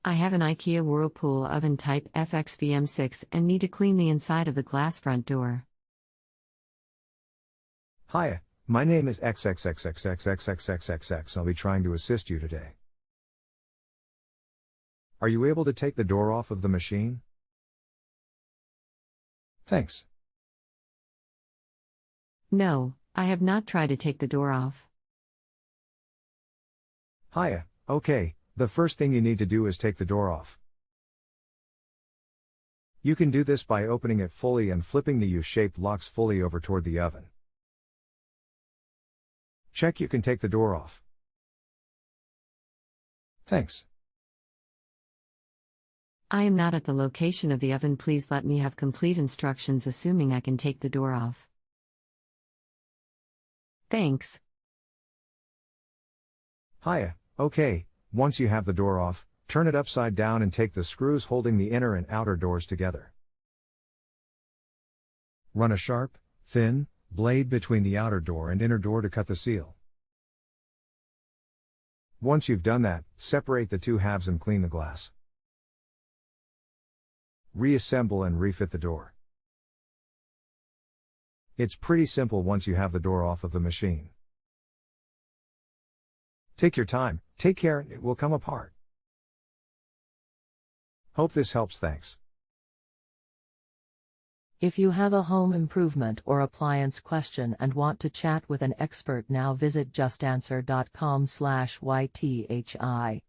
I have an Ikea Whirlpool oven Type FXVM6 and need to clean the inside of the glass front door. Hiya, my name is XXXXXX I'll be trying to assist you today. Are you able to take the door off of the machine? Thanks. No, I have not tried to take the door off. Hiya, okay, the first thing you need to do is take the door off. You can do this by opening it fully and flipping the U-shaped locks fully over toward the oven. Check you can take the door off. Thanks. I am not at the location of the oven. Please let me have complete instructions assuming I can take the door off. Thanks. Hiya, okay, once you have the door off, turn it upside down and take the screws holding the inner and outer doors together. Run a sharp, thin blade between the outer door and inner door to cut the seal. Once you've done that, separate the two halves and clean the glass. Reassemble and refit the door. It's pretty simple once you have the door off of the machine. Take your time, take care, and it will come apart. Hope this helps. Thanks. If you have a home improvement or appliance question and want to chat with an expert now, visit justanswer.com/YTHI.